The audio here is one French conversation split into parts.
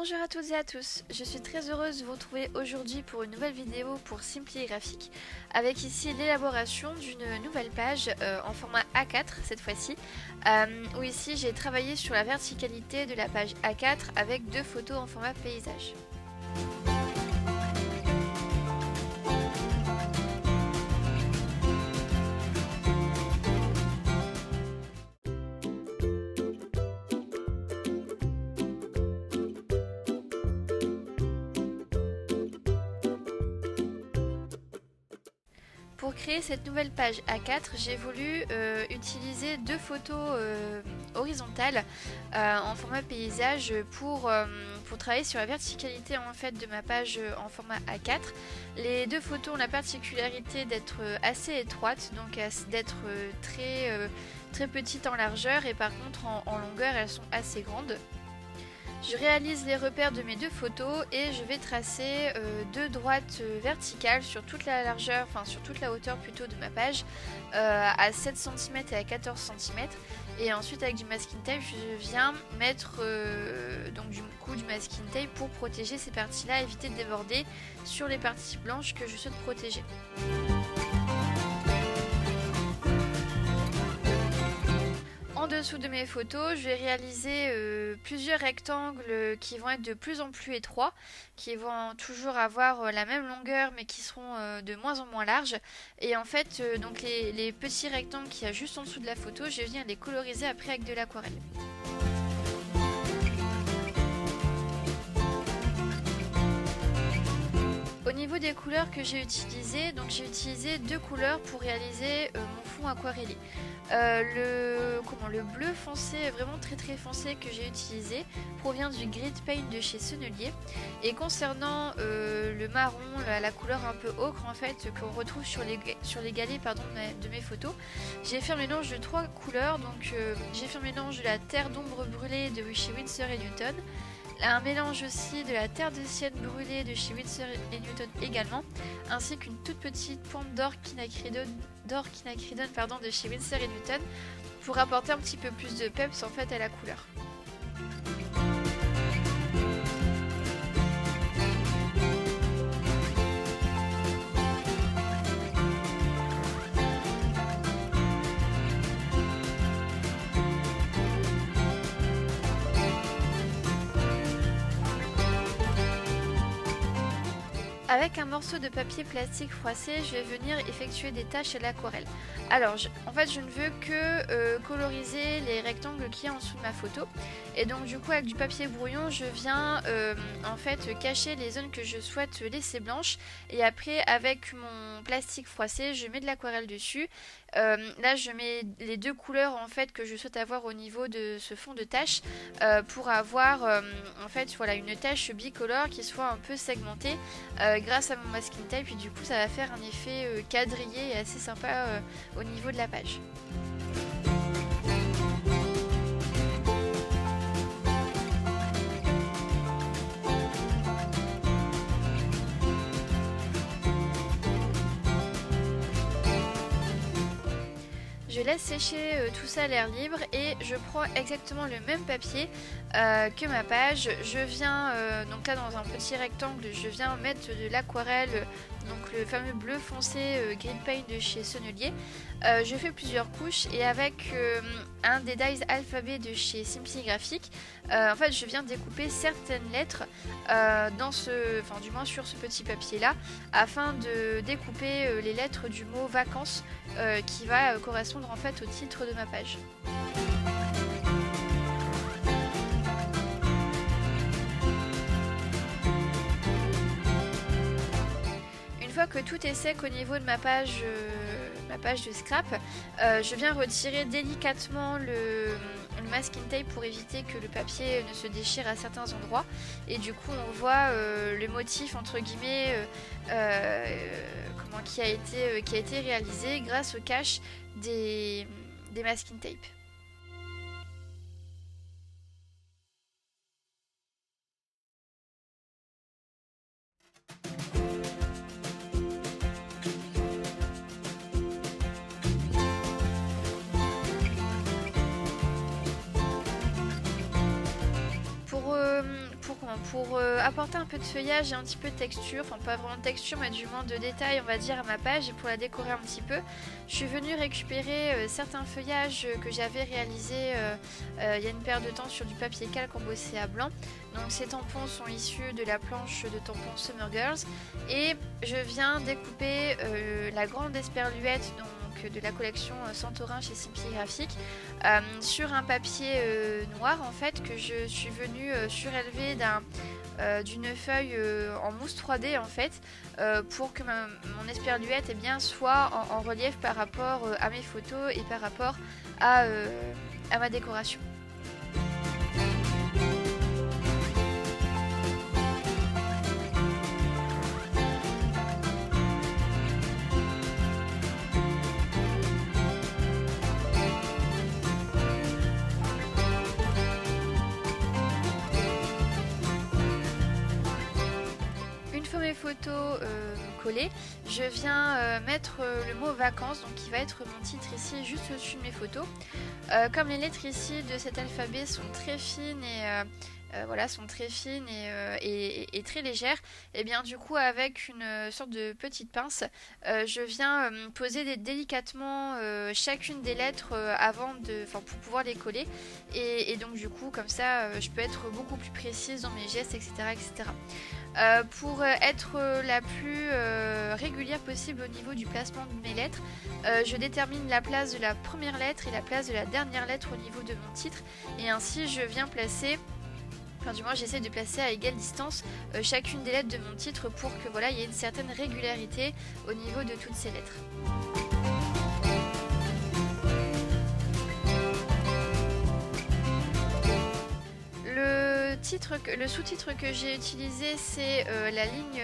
Bonjour à toutes et à tous, je suis très heureuse de vous retrouver aujourd'hui pour une nouvelle vidéo pour Simply Graphique avec ici l'élaboration d'une nouvelle page en format A4 cette fois-ci où ici j'ai travaillé sur la verticalité de la page A4 avec deux photos en format paysage. Pour créer cette nouvelle page A4, j'ai voulu utiliser deux photos horizontales en format paysage pour travailler sur la verticalité en fait de ma page en format A4. Les deux photos ont la particularité d'être assez étroites, donc d'être très petites en largeur et par contre en longueur elles sont assez grandes. Je réalise les repères de mes deux photos et je vais tracer deux droites verticales sur toute la largeur, enfin sur toute la hauteur plutôt de ma page à 7 cm et à 14 cm. Et ensuite avec du masking tape je viens mettre donc du masking tape pour protéger ces parties là, éviter de déborder sur les parties blanches que je souhaite protéger. En dessous de mes photos, je vais réaliser plusieurs rectangles qui vont être de plus en plus étroits, qui vont toujours avoir la même longueur mais qui seront de moins en moins larges. Et en fait, donc les petits rectangles qu'il y a juste en dessous de la photo, je viens les coloriser après avec de l'aquarelle. Au niveau des couleurs que j'ai utilisées, donc j'ai utilisé deux couleurs pour réaliser mon fond aquarellé. Le bleu foncé, vraiment très foncé que j'ai utilisé, provient du Grid Paint de chez Sennelier. Et concernant le marron, la couleur un peu ocre en fait qu'on retrouve sur les galets de mes photos, j'ai fait un mélange de trois couleurs. Donc j'ai fait un mélange de la terre d'ombre brûlée de chez Winsor & Newton, un mélange aussi de la terre de sienne brûlée de chez Winsor & Newton également, ainsi qu'une toute petite pointe d'or quinacridone de chez Winsor & Newton pour apporter un petit peu plus de peps en fait à la couleur. Avec un morceau de papier plastique froissé, je vais venir effectuer des taches à l'aquarelle. Alors, en fait, je ne veux que coloriser les rectangles qu'il y a en dessous de ma photo. Et donc, du coup, avec du papier brouillon, je viens en fait cacher les zones que je souhaite laisser blanches. Et après, avec mon plastique froissé, je mets de l'aquarelle dessus. Là, je mets les deux couleurs en fait que je souhaite avoir au niveau de ce fond de tache pour avoir en fait voilà une tache bicolore qui soit un peu segmentée grâce à mon masking tape, et du coup ça va faire un effet quadrillé et assez sympa au niveau de la page. Je laisse sécher tout ça à l'air libre et je prends exactement le même papier que ma page. Je viens donc là dans un petit rectangle, je viens mettre de l'aquarelle, donc le fameux bleu foncé Grid Paint de chez Sennelier. Je fais plusieurs couches et avec un des dies alphabet de chez Simply Graphique, en fait je viens découper certaines lettres du moins sur ce petit papier là, afin de découper les lettres du mot vacances qui va correspondre en fait au titre de ma page. Une fois que tout est sec au niveau de ma page de scrap, je viens retirer délicatement le masking tape pour éviter que le papier ne se déchire à certains endroits, et du coup on voit le motif entre guillemets qui a été réalisé grâce au cache des masking tape. pour apporter un peu de feuillage et un petit peu de texture, enfin pas vraiment de texture mais du moins de détails on va dire à ma page et pour la décorer un petit peu, je suis venue récupérer certains feuillages que j'avais réalisés il y a une paire de temps sur du papier calque embossé à blanc. Donc ces tampons sont issus de la planche de tampons Summer Girls et je viens découper la grande esperluette de la collection Santorin chez Simply Graphic sur un papier noir en fait que je suis venue surélever d'une feuille en mousse 3D en fait pour que mon esperluette eh bien, soit en relief par rapport à mes photos et par rapport à ma décoration. Mes photos collées, je viens mettre le mot vacances, donc qui va être mon titre ici juste au-dessus de mes photos. Comme les lettres ici de cet alphabet sont très fines et voilà, sont très fines et très légères, et bien du coup avec une sorte de petite pince, je viens poser délicatement chacune des lettres pour pouvoir les coller et donc du coup comme ça je peux être beaucoup plus précise dans mes gestes, etc. etc. Pour être la plus régulière possible au niveau du placement de mes lettres, je détermine la place de la première lettre et la place de la dernière lettre au niveau de mon titre et ainsi je viens placer, enfin du moins j'essaie de placer à égale distance chacune des lettres de mon titre pour que voilà, il y ait une certaine régularité au niveau de toutes ces lettres. Le sous-titre que j'ai utilisé c'est la ligne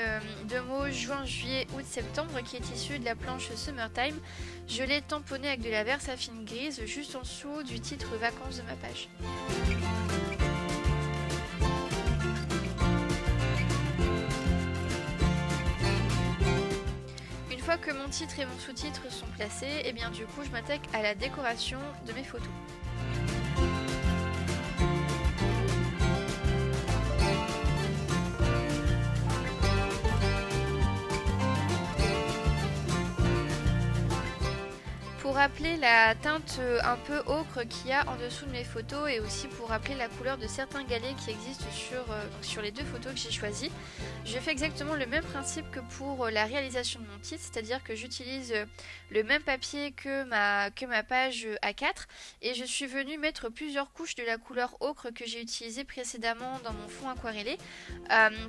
de mots juin, juillet, août, septembre qui est issue de la planche Summertime. Je l'ai tamponné avec de la Versafine grise juste en dessous du titre vacances de ma page. Une fois que mon titre et mon sous-titre sont placés, et bien du coup je m'attaque à la décoration de mes photos. Pour rappeler la teinte un peu ocre qu'il y a en dessous de mes photos et aussi pour rappeler la couleur de certains galets qui existent sur les deux photos que j'ai choisies, je fais exactement le même principe que pour la réalisation de mon titre, c'est-à-dire que j'utilise le même papier que ma page A4 et je suis venue mettre plusieurs couches de la couleur ocre que j'ai utilisée précédemment dans mon fond aquarellé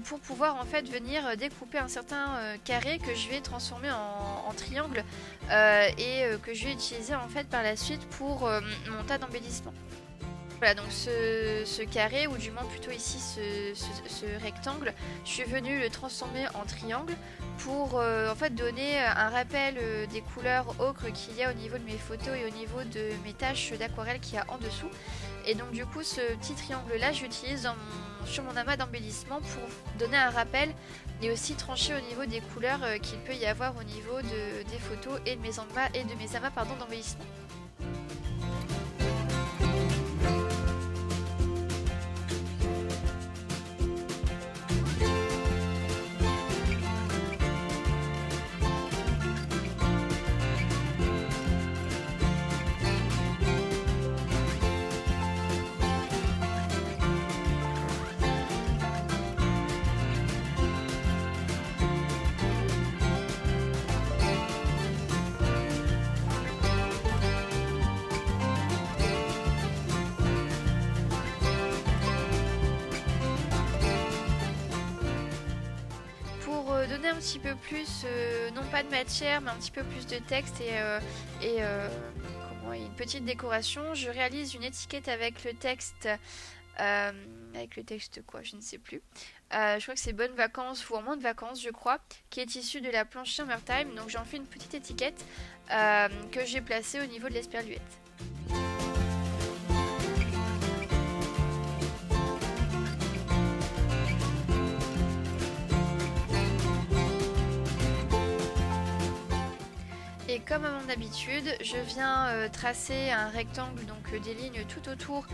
pour pouvoir en fait venir découper un certain carré que je vais transformer en triangle et que je vais utiliser en fait par la suite pour mon tas d'embellissement. Voilà, donc ce carré, ou du moins plutôt ici ce rectangle, je suis venue le transformer en triangle pour en fait donner un rappel des couleurs ocre qu'il y a au niveau de mes photos et au niveau de mes taches d'aquarelle qu'il y a en dessous. Et donc du coup ce petit triangle là j'utilise sur mon amas d'embellissement pour donner un rappel et aussi trancher au niveau des couleurs qu'il peut y avoir au niveau des photos et de mes amas d'embellissement. Donner un petit peu plus, non pas de matière, mais un petit peu plus de texte et une petite décoration. Je réalise une étiquette avec le texte quoi, je ne sais plus. Je crois que c'est Bonnes vacances ou En moins de vacances, je crois, qui est issue de la planche Summertime. Donc j'en fais une petite étiquette que j'ai placée au niveau de l'esperluette. Et comme à mon habitude, je viens tracer un rectangle, donc des lignes tout autour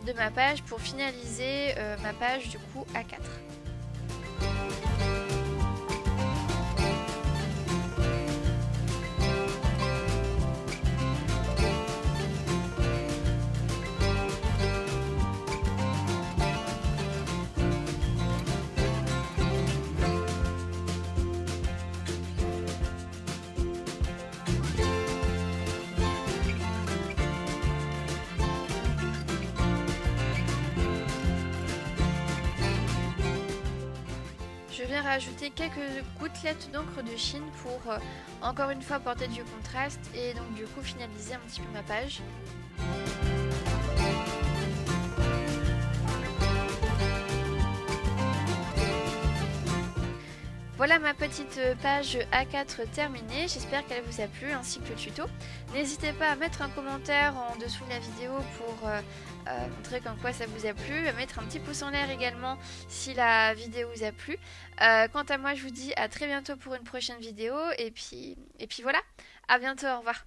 de ma page pour finaliser ma page du coup A4. Je viens rajouter quelques gouttelettes d'encre de Chine pour encore une fois apporter du contraste et donc du coup finaliser un petit peu ma page. Voilà ma petite page A4 terminée, j'espère qu'elle vous a plu ainsi que le tuto. N'hésitez pas à mettre un commentaire en dessous de la vidéo pour montrer comme quoi ça vous a plu, à mettre un petit pouce en l'air également si la vidéo vous a plu. Quant à moi je vous dis à très bientôt pour une prochaine vidéo et puis voilà, à bientôt, au revoir.